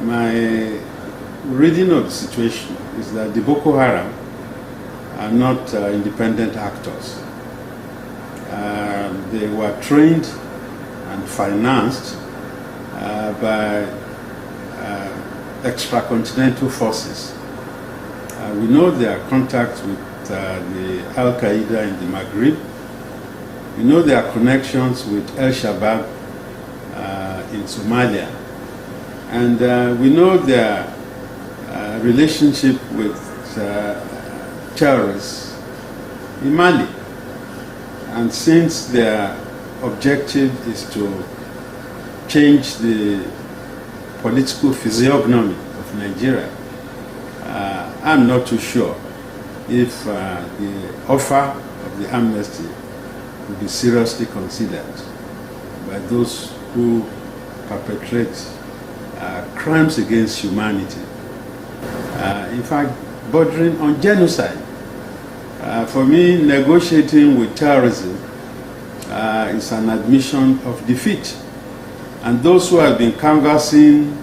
My reading of the situation is that the Boko Haram are not independent actors. They were trained and financed by extracontinental forces. We know their contacts with the Al-Qaeda in the Maghreb. We know their connections with Al-Shabaab in Somalia. And we know their relationship with terrorists in Mali. And since their objective is to change the political physiognomy of Nigeria, I'm not too sure if the offer of the amnesty will be seriously considered by those who perpetrate crimes against humanity. In fact, bordering on genocide. For me, negotiating with terrorism is an admission of defeat. And those who have been canvassing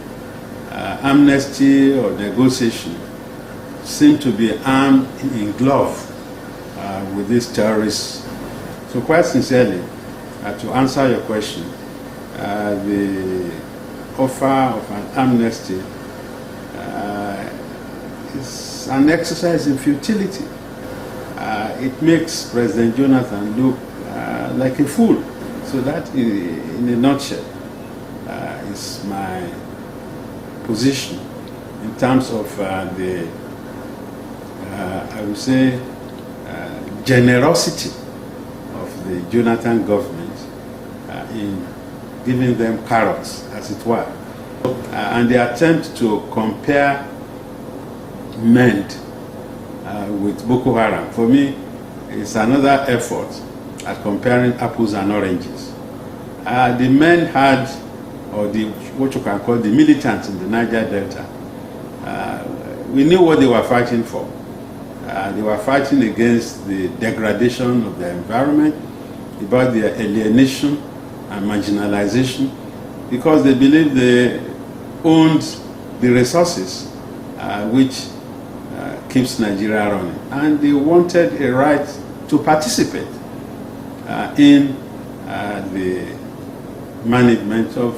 amnesty or negotiation seem to be armed in glove with these terrorists. So quite sincerely, to answer your question, the offer of an amnesty is an exercise in futility. It makes President Jonathan look like a fool. So that, in a nutshell, is my position in terms of the, I would say, generosity of the Jonathan government in giving them carrots, as it were. And the attempt to compare men with Boko Haram, for me, is another effort at comparing apples and oranges. The men had, or what you can call the militants in the Niger Delta, we knew what they were fighting for. They were fighting against the degradation of the environment, about their alienation and marginalization, because they believed they owned the resources which keeps Nigeria running. And they wanted a right to participate in the management of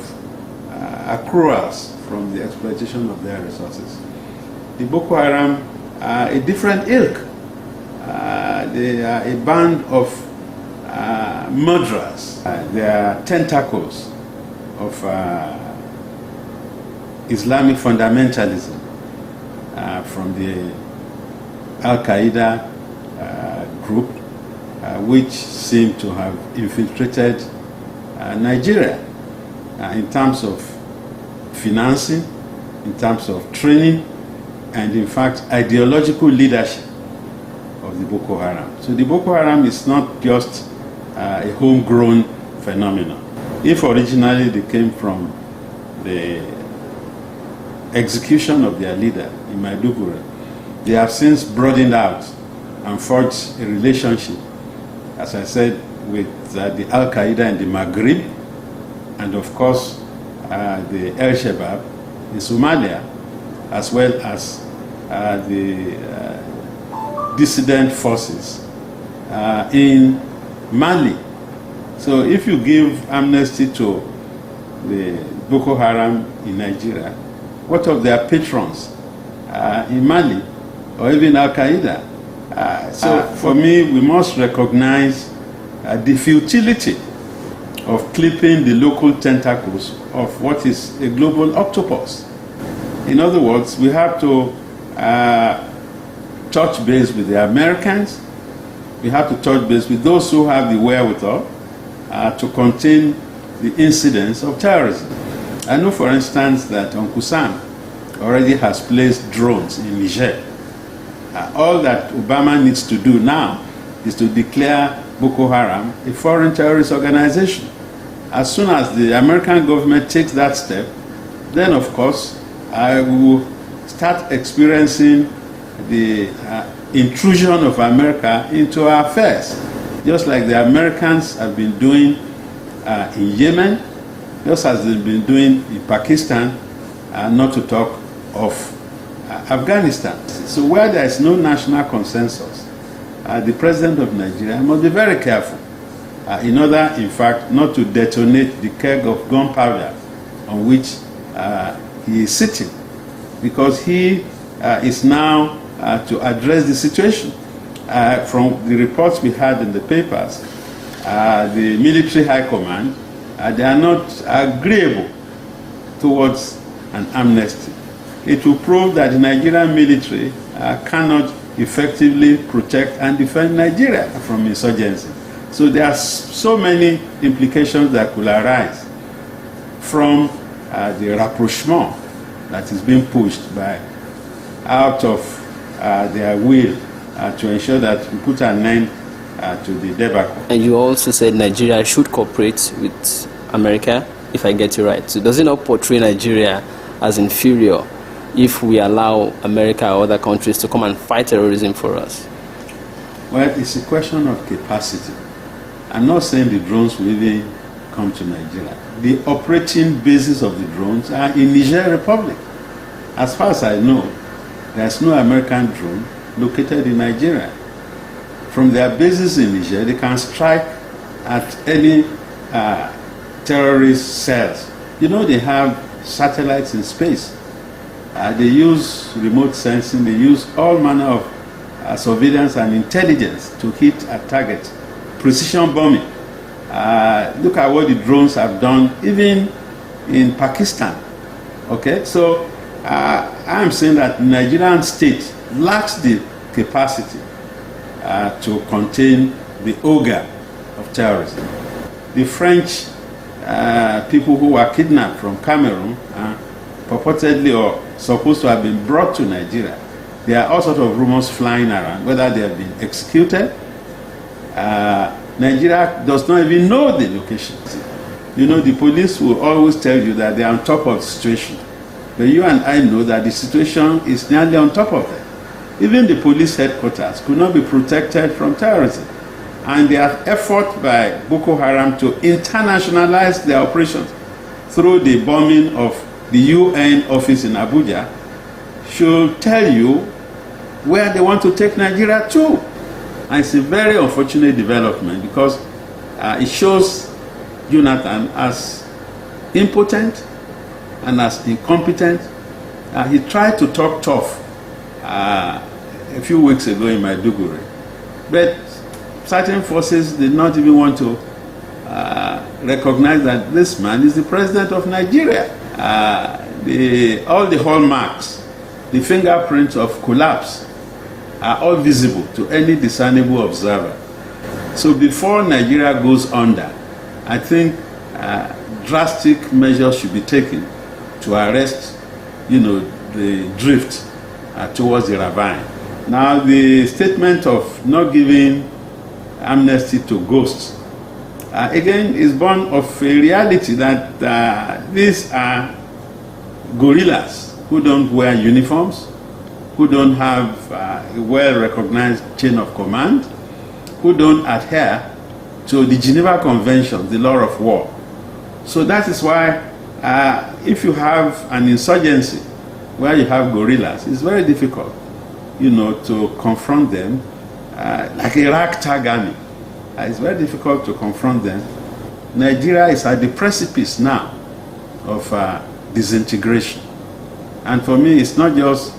accruals from the exploitation of their resources. The Boko Haram are a different ilk. They are a band of murderers. They are tentacles of Islamic fundamentalism from the Al-Qaeda group, which seem to have infiltrated Nigeria in terms of financing, in terms of training, and in fact ideological leadership of the Boko Haram. So the Boko Haram is not just a homegrown phenomenon. If originally they came from the execution of their leader in Maiduguri, they have since broadened out and forged a relationship, as I said, with the Al-Qaeda in the Maghreb, and of course the Al-Shabaab in Somalia, as well as the dissident forces in Mali. So if you give amnesty to the Boko Haram in Nigeria, what of their patrons in Mali or even Al-Qaeda? So for me, we must recognize the futility of clipping the local tentacles of what is a global octopus. In other words, we have to touch base with the Americans. We have to touch base with those who have the wherewithal to contain the incidence of terrorism. I know, for instance, that Uncle Sam already has placed drones in Niger. All that Obama needs to do now is to declare Boko Haram a foreign terrorist organization. As soon as the American government takes that step, then of course we will start experiencing the intrusion of America into our affairs, just like the Americans have been doing in Yemen, just as they've been doing in Pakistan not to talk of Afghanistan. So where there is no national consensus, the president of Nigeria must be very careful in order, in fact, not to detonate the keg of gunpowder on which he is sitting, because he is now to address the situation. From the reports we had in the papers, the military high command, they are not agreeable towards an amnesty. It will prove that the Nigerian military cannot effectively protect and defend Nigeria from insurgency. So there are so many implications that could arise from the rapprochement that is being pushed by out of their will to ensure that we put an end to the debacle. And you also said Nigeria should cooperate with America, if I get you right. So does it not portray Nigeria as inferior if we allow America or other countries to come and fight terrorism for us? Well, it's a question of capacity. I'm not saying the drones will even come to Nigeria. The operating bases of the drones are in Niger Republic. As far as I know, there's no American drone located in Nigeria. From their bases in Niger, they can strike at any terrorist cells. You know, they have satellites in space. They use remote sensing, they use all manner of surveillance and intelligence to hit a target. Precision bombing. Look at what the drones have done, even in Pakistan. Okay, so I'm saying that the Nigerian state lacks the capacity to contain the ogre of terrorism. The French people who were kidnapped from Cameroon, purportedly or supposed to have been brought to Nigeria, there are all sorts of rumors flying around, whether they have been executed. Nigeria does not even know the location. You know, the police will always tell you that they are on top of the situation. But you and I know that the situation is nearly on top of them. Even the police headquarters could not be protected from terrorism. And their effort by Boko Haram to internationalize their operations through the bombing of the UN office in Abuja should tell you where they want to take Nigeria to. And it's a very unfortunate development because it shows Jonathan as impotent and as incompetent. He tried to talk tough a few weeks ago in Maiduguri, but certain forces did not even want to recognize that this man is the president of Nigeria. All the hallmarks, the fingerprints of collapse are all visible to any discernible observer. So before Nigeria goes under, I think drastic measures should be taken to arrest, the drift towards the ravine. Now, the statement of not giving amnesty to ghosts, again, is born of a reality that these are guerrillas who don't wear uniforms, who don't have a well-recognized chain of command, who don't adhere to the Geneva Convention, the law of war. So that is why if you have an insurgency where you have guerrillas, it's very difficult, to confront them like a ragtag army. It's very difficult to confront them. Nigeria is at the precipice now of disintegration. And for me, it's not just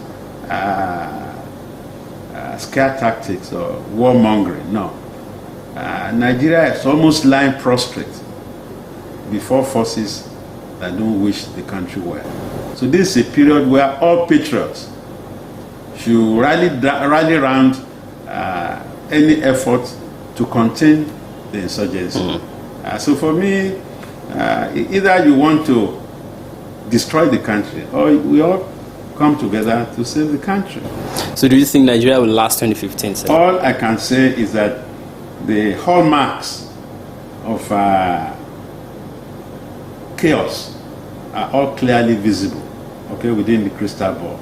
scare tactics or warmongering, no. Nigeria is almost lying prostrate before forces that don't wish the country well. So this is a period where all patriots should rally around any effort to contain the insurgency. So for me, either you want to destroy the country or we all come together to save the country. So do you think Nigeria will last 2015, sir? All I can say is that the hallmarks of chaos are all clearly visible, within the crystal ball.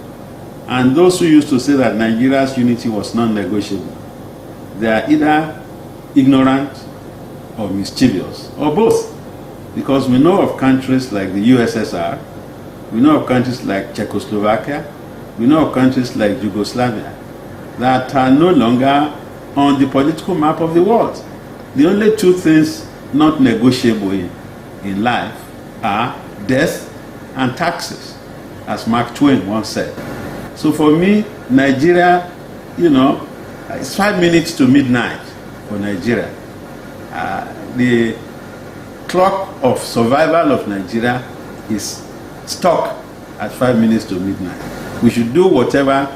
And those who used to say that Nigeria's unity was non-negotiable, they are either ignorant or mischievous, or both. Because we know of countries like the USSR, We know of countries like Czechoslovakia. We know of countries like Yugoslavia that are no longer on the political map of the world. The only two things not negotiable in life are death and taxes, as Mark Twain once said. So for me, Nigeria, it's 5 minutes to midnight for Nigeria. The clock of survival of Nigeria is stuck at 5 minutes to midnight. We should do whatever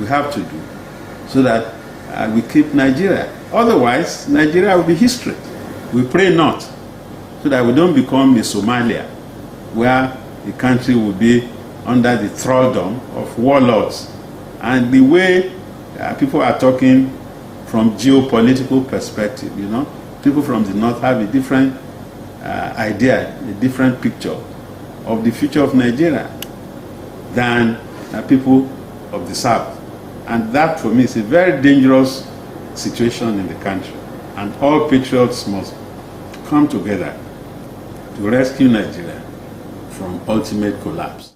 we have to do so that we keep Nigeria. Otherwise, Nigeria will be history. We pray not, so that we don't become the Somalia, where the country will be under the thraldom of warlords. And the way people are talking from geopolitical perspective, people from the north have a different idea, a different picture of the future of Nigeria than people of the south. And that, for me, is a very dangerous situation in the country. And all patriots must come together to rescue Nigeria from ultimate collapse.